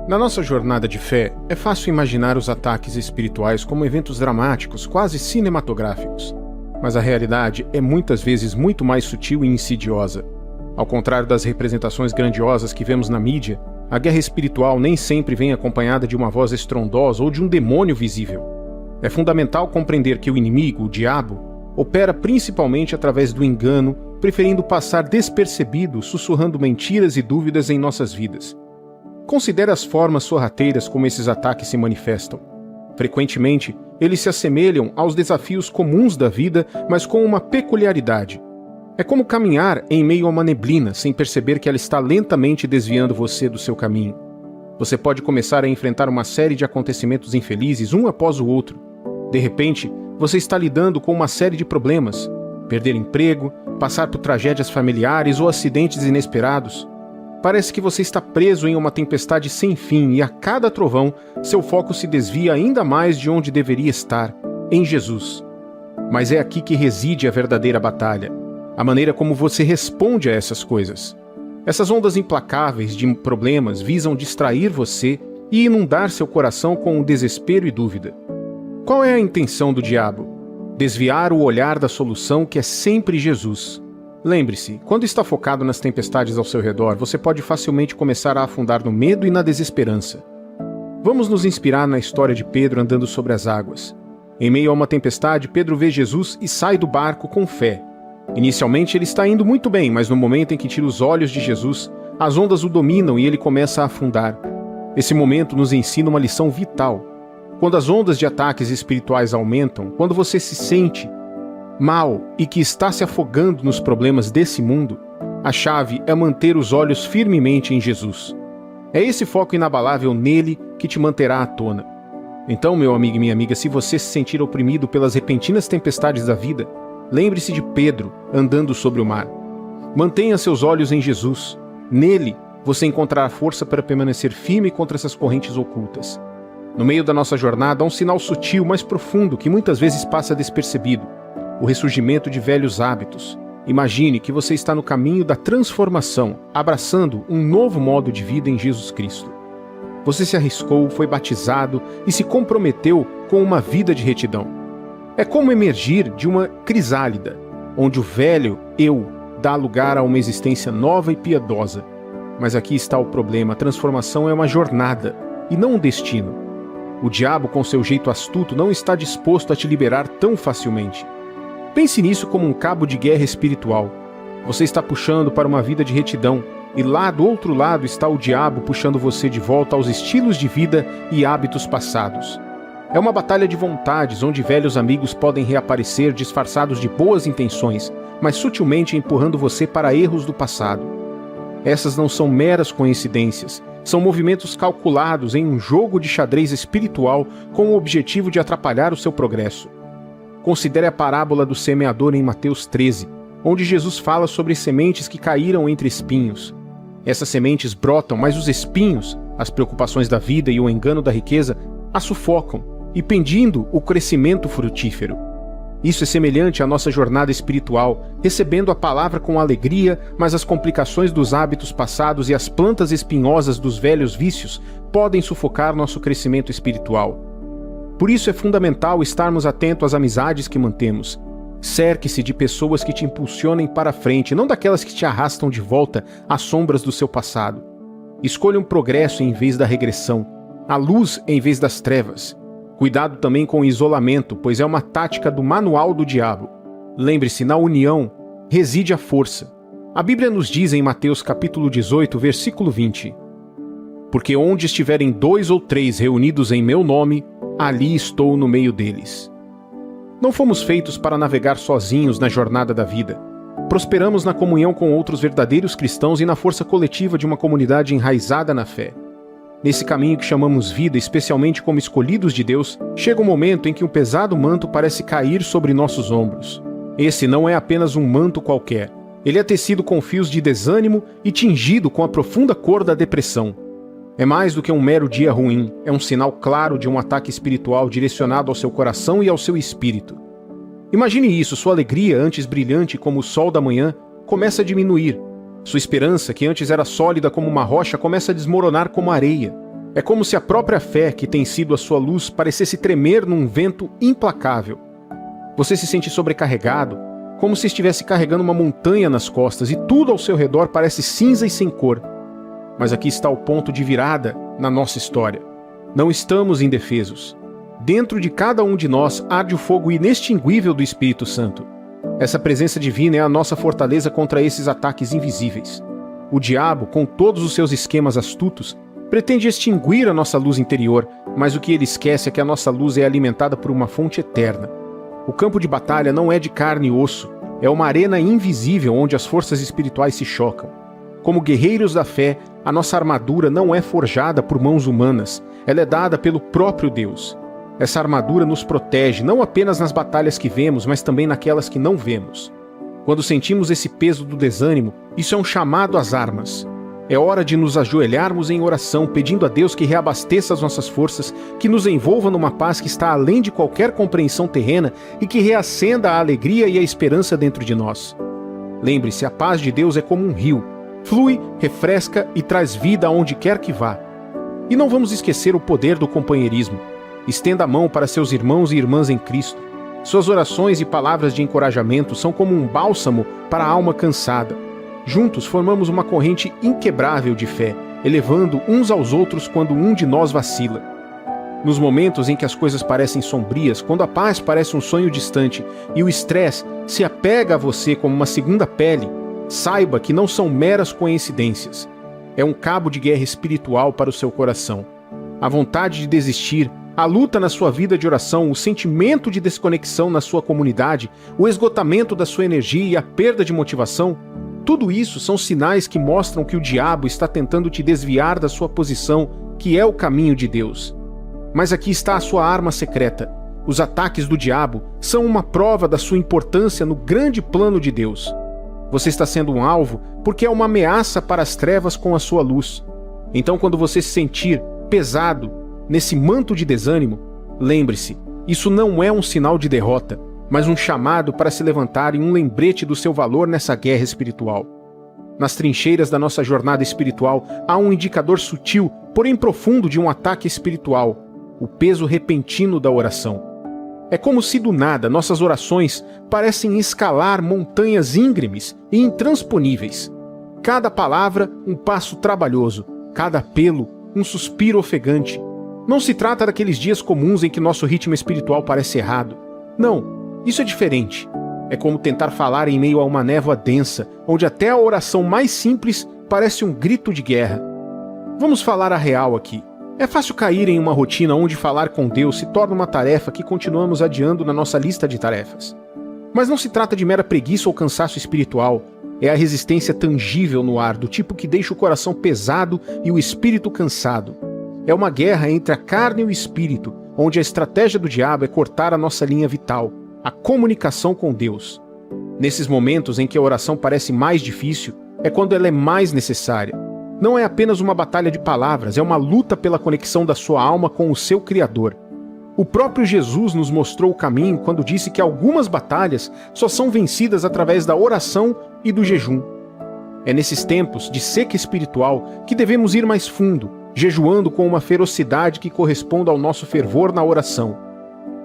Na nossa jornada de fé, é fácil imaginar os ataques espirituais como eventos dramáticos, quase cinematográficos. Mas a realidade é muitas vezes muito mais sutil e insidiosa. Ao contrário das representações grandiosas que vemos na mídia, a guerra espiritual nem sempre vem acompanhada de uma voz estrondosa ou de um demônio visível. É fundamental compreender que o inimigo, o diabo, opera principalmente através do engano, preferindo passar despercebido, sussurrando mentiras e dúvidas em nossas vidas. Considere as formas sorrateiras como esses ataques se manifestam. Frequentemente, eles se assemelham aos desafios comuns da vida, mas com uma peculiaridade. É como caminhar em meio a uma neblina, sem perceber que ela está lentamente desviando você do seu caminho. Você pode começar a enfrentar uma série de acontecimentos infelizes, um após o outro. De repente, você está lidando com uma série de problemas. Perder emprego, passar por tragédias familiares ou acidentes inesperados. Parece que você está preso em uma tempestade sem fim e a cada trovão, seu foco se desvia ainda mais de onde deveria estar, em Jesus. Mas é aqui que reside a verdadeira batalha, a maneira como você responde a essas coisas. Essas ondas implacáveis de problemas visam distrair você e inundar seu coração com desespero e dúvida. Qual é a intenção do diabo? Desviar o olhar da solução que é sempre Jesus. Lembre-se, quando está focado nas tempestades ao seu redor, você pode facilmente começar a afundar no medo e na desesperança. Vamos nos inspirar na história de Pedro andando sobre as águas. Em meio a uma tempestade, Pedro vê Jesus e sai do barco com fé. Inicialmente ele está indo muito bem, mas no momento em que tira os olhos de Jesus, as ondas o dominam e ele começa a afundar. Esse momento nos ensina uma lição vital. Quando as ondas de ataques espirituais aumentam, quando você se sente mal e que está se afogando nos problemas desse mundo, a chave é manter os olhos firmemente em Jesus. É esse foco inabalável nele que te manterá à tona. Então, meu amigo e minha amiga, se você se sentir oprimido pelas repentinas tempestades da vida, lembre-se de Pedro andando sobre o mar. Mantenha seus olhos em Jesus. Nele, você encontrará força para permanecer firme contra essas correntes ocultas. No meio da nossa jornada, há um sinal sutil, mas profundo, que muitas vezes passa despercebido. O ressurgimento de velhos hábitos. Imagine que você está no caminho da transformação, abraçando um novo modo de vida em Jesus Cristo. Você se arriscou, foi batizado e se comprometeu com uma vida de retidão. É como emergir de uma crisálida, onde o velho eu dá lugar a uma existência nova e piedosa. Mas aqui está o problema: a transformação é uma jornada e não um destino. O diabo, com seu jeito astuto, não está disposto a te liberar tão facilmente. Pense nisso como um cabo de guerra espiritual. Você está puxando para uma vida de retidão, e lá do outro lado está o diabo puxando você de volta aos estilos de vida e hábitos passados. É uma batalha de vontades, onde velhos amigos podem reaparecer disfarçados de boas intenções, mas sutilmente empurrando você para erros do passado. Essas não são meras coincidências, são movimentos calculados em um jogo de xadrez espiritual com o objetivo de atrapalhar o seu progresso. Considere a parábola do semeador em Mateus 13, onde Jesus fala sobre sementes que caíram entre espinhos. Essas sementes brotam, mas os espinhos, as preocupações da vida e o engano da riqueza, a sufocam, impedindo o crescimento frutífero. Isso é semelhante à nossa jornada espiritual, recebendo a palavra com alegria, mas as complicações dos hábitos passados e as plantas espinhosas dos velhos vícios podem sufocar nosso crescimento espiritual. Por isso é fundamental estarmos atentos às amizades que mantemos. Cerque-se de pessoas que te impulsionem para a frente, não daquelas que te arrastam de volta às sombras do seu passado. Escolha um progresso em vez da regressão, a luz em vez das trevas. Cuidado também com o isolamento, pois é uma tática do manual do diabo. Lembre-se, na união reside a força. A Bíblia nos diz em Mateus capítulo 18, versículo 20: Porque onde estiverem 2 ou 3 reunidos em meu nome, ali estou no meio deles. Não fomos feitos para navegar sozinhos na jornada da vida. Prosperamos na comunhão com outros verdadeiros cristãos e na força coletiva de uma comunidade enraizada na fé. Nesse caminho que chamamos vida, especialmente como escolhidos de Deus, chega um momento em que um pesado manto parece cair sobre nossos ombros. Esse não é apenas um manto qualquer. Ele é tecido com fios de desânimo e tingido com a profunda cor da depressão. É mais do que um mero dia ruim, é um sinal claro de um ataque espiritual direcionado ao seu coração e ao seu espírito. Imagine isso: sua alegria, antes brilhante como o sol da manhã, começa a diminuir. Sua esperança, que antes era sólida como uma rocha, começa a desmoronar como areia. É como se a própria fé, que tem sido a sua luz, parecesse tremer num vento implacável. Você se sente sobrecarregado, como se estivesse carregando uma montanha nas costas e tudo ao seu redor parece cinza e sem cor. Mas aqui está o ponto de virada na nossa história. Não estamos indefesos. Dentro de cada um de nós arde o fogo inextinguível do Espírito Santo. Essa presença divina é a nossa fortaleza contra esses ataques invisíveis. O diabo, com todos os seus esquemas astutos, pretende extinguir a nossa luz interior, mas o que ele esquece é que a nossa luz é alimentada por uma fonte eterna. O campo de batalha não é de carne e osso, é uma arena invisível onde as forças espirituais se chocam. Como guerreiros da fé, a nossa armadura não é forjada por mãos humanas, ela é dada pelo próprio Deus. Essa armadura nos protege não apenas nas batalhas que vemos, mas também naquelas que não vemos. Quando sentimos esse peso do desânimo, isso é um chamado às armas. É hora de nos ajoelharmos em oração, pedindo a Deus que reabasteça as nossas forças, que nos envolva numa paz que está além de qualquer compreensão terrena e que reacenda a alegria e a esperança dentro de nós. Lembre-se, a paz de Deus é como um rio. Flui, refresca e traz vida aonde quer que vá. E não vamos esquecer o poder do companheirismo. Estenda a mão para seus irmãos e irmãs em Cristo. Suas orações e palavras de encorajamento são como um bálsamo para a alma cansada. Juntos formamos uma corrente inquebrável de fé, elevando uns aos outros quando um de nós vacila. Nos momentos em que as coisas parecem sombrias, quando a paz parece um sonho distante e o estresse se apega a você como uma segunda pele, saiba que não são meras coincidências. É um cabo de guerra espiritual para o seu coração. A vontade de desistir, a luta na sua vida de oração, o sentimento de desconexão na sua comunidade, o esgotamento da sua energia e a perda de motivação, tudo isso são sinais que mostram que o diabo está tentando te desviar da sua posição, que é o caminho de Deus. Mas aqui está a sua arma secreta. Os ataques do diabo são uma prova da sua importância no grande plano de Deus. Você está sendo um alvo porque é uma ameaça para as trevas com a sua luz. Então, quando você se sentir pesado nesse manto de desânimo, lembre-se, isso não é um sinal de derrota, mas um chamado para se levantar e um lembrete do seu valor nessa guerra espiritual. Nas trincheiras da nossa jornada espiritual há um indicador sutil, porém profundo de um ataque espiritual, o peso repentino da oração. É como se do nada nossas orações parecem escalar montanhas íngremes e intransponíveis. Cada palavra um passo trabalhoso, cada apelo um suspiro ofegante. Não se trata daqueles dias comuns em que nosso ritmo espiritual parece errado. Não. Isso é diferente. É como tentar falar em meio a uma névoa densa, onde até a oração mais simples parece um grito de guerra. Vamos falar a real aqui. É fácil cair em uma rotina onde falar com Deus se torna uma tarefa que continuamos adiando na nossa lista de tarefas. Mas não se trata de mera preguiça ou cansaço espiritual. É a resistência tangível no ar, do tipo que deixa o coração pesado e o espírito cansado. É uma guerra entre a carne e o espírito, onde a estratégia do diabo é cortar a nossa linha vital, a comunicação com Deus. Nesses momentos em que a oração parece mais difícil, é quando ela é mais necessária. Não é apenas uma batalha de palavras, é uma luta pela conexão da sua alma com o seu Criador. O próprio Jesus nos mostrou o caminho quando disse que algumas batalhas só são vencidas através da oração e do jejum. É nesses tempos de seca espiritual que devemos ir mais fundo, jejuando com uma ferocidade que corresponda ao nosso fervor na oração.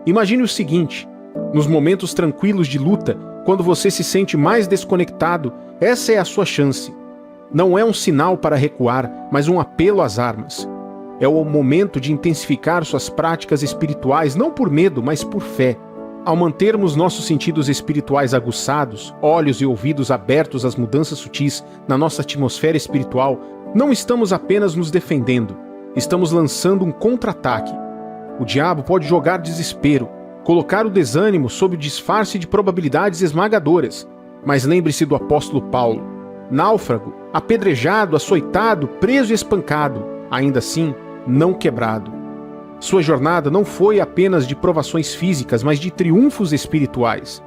Imagine o seguinte: nos momentos tranquilos de luta, quando você se sente mais desconectado, essa é a sua chance. Não é um sinal para recuar, mas um apelo às armas. É o momento de intensificar suas práticas espirituais, não por medo, mas por fé. Ao mantermos nossos sentidos espirituais aguçados, olhos e ouvidos abertos às mudanças sutis na nossa atmosfera espiritual, não estamos apenas nos defendendo, estamos lançando um contra-ataque. O diabo pode jogar desespero, colocar o desânimo sob o disfarce de probabilidades esmagadoras. Mas lembre-se do apóstolo Paulo. Náufrago, apedrejado, açoitado, preso e espancado, ainda assim, não quebrado. Sua jornada não foi apenas de provações físicas, mas de triunfos espirituais.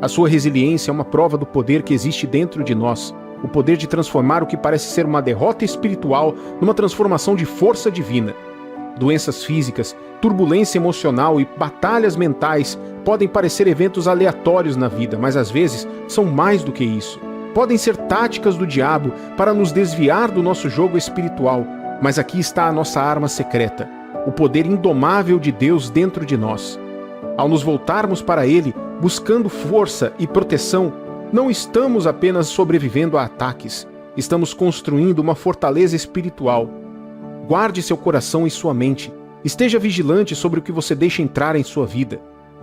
A sua resiliência é uma prova do poder que existe dentro de nós, o poder de transformar o que parece ser uma derrota espiritual numa transformação de força divina. Doenças físicas, turbulência emocional e batalhas mentais podem parecer eventos aleatórios na vida, mas às vezes são mais do que isso. Podem ser táticas do diabo para nos desviar do nosso jogo espiritual, Mas aqui está a nossa arma secreta, o poder indomável de Deus dentro de nós. Ao nos voltarmos para Ele, buscando força e proteção, não estamos apenas sobrevivendo a ataques, estamos construindo uma fortaleza espiritual. Guarde seu coração e sua mente. Esteja vigilante sobre o que você deixa entrar em sua vida.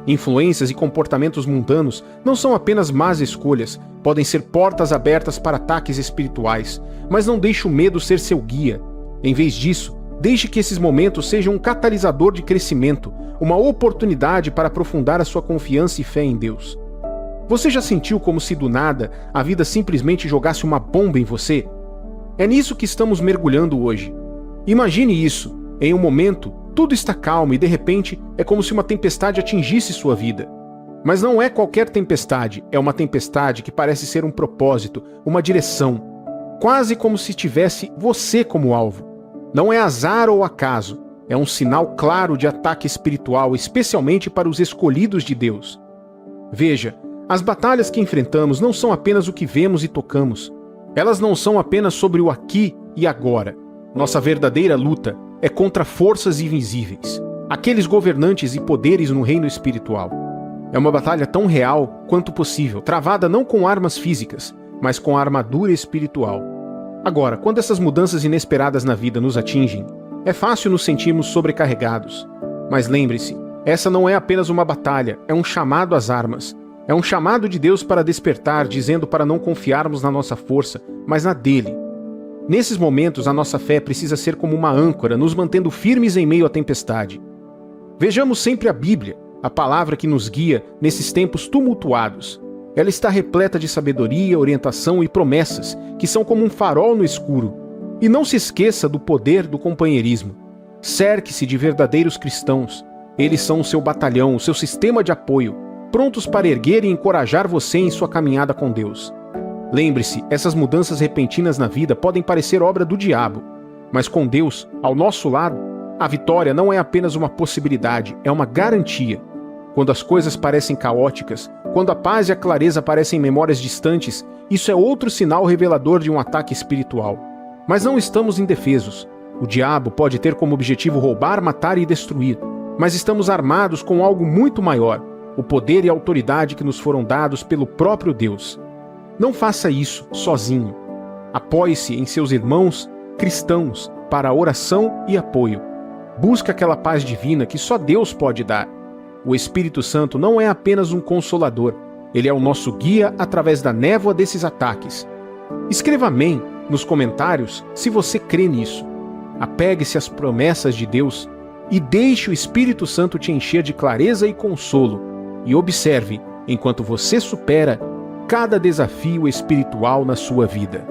Influências e comportamentos mundanos não são apenas más escolhas, podem ser portas abertas para ataques espirituais, mas não deixe o medo ser seu guia. Em vez disso, deixe que esses momentos sejam um catalisador de crescimento, uma oportunidade para aprofundar a sua confiança e fé em Deus. Você já sentiu como se do nada a vida simplesmente jogasse uma bomba em você? É nisso que estamos mergulhando hoje. Imagine isso, em um momento, tudo está calmo e de repente é como se uma tempestade atingisse sua vida. Mas não é qualquer tempestade, é uma tempestade que parece ser um propósito, uma direção, quase como se tivesse você como alvo. Não é azar ou acaso, é um sinal claro de ataque espiritual, especialmente para os escolhidos de Deus. Veja, as batalhas que enfrentamos não são apenas o que vemos e tocamos. Elas não são apenas sobre o aqui e agora. Nossa verdadeira luta é contra forças invisíveis, aqueles governantes e poderes no reino espiritual. É uma batalha tão real quanto possível, travada não com armas físicas, mas com a armadura espiritual. Agora, quando essas mudanças inesperadas na vida nos atingem, é fácil nos sentirmos sobrecarregados. Mas lembre-se, essa não é apenas uma batalha, é um chamado às armas. É um chamado de Deus para despertar, dizendo para não confiarmos na nossa força, mas na dele. Nesses momentos, a nossa fé precisa ser como uma âncora, nos mantendo firmes em meio à tempestade. Vejamos sempre a Bíblia, a palavra que nos guia nesses tempos tumultuados. Ela está repleta de sabedoria, orientação e promessas, que são como um farol no escuro. E não se esqueça do poder do companheirismo. Cerque-se de verdadeiros cristãos. Eles são o seu batalhão, o seu sistema de apoio, prontos para erguer e encorajar você em sua caminhada com Deus. Lembre-se, essas mudanças repentinas na vida podem parecer obra do diabo, mas com Deus ao nosso lado, a vitória não é apenas uma possibilidade, é uma garantia. Quando as coisas parecem caóticas, quando a paz e a clareza parecem memórias distantes, isso é outro sinal revelador de um ataque espiritual. Mas não estamos indefesos. O diabo pode ter como objetivo roubar, matar e destruir, mas estamos armados com algo muito maior, o poder e a autoridade que nos foram dados pelo próprio Deus. Não faça isso sozinho. Apoie-se em seus irmãos cristãos para oração e apoio. Busque aquela paz divina que só Deus pode dar. O Espírito Santo não é apenas um consolador, ele é o nosso guia através da névoa desses ataques. Escreva amém nos comentários se você crê nisso. Apegue-se às promessas de Deus e deixe o Espírito Santo te encher de clareza e consolo. E observe, enquanto você supera cada desafio espiritual na sua vida.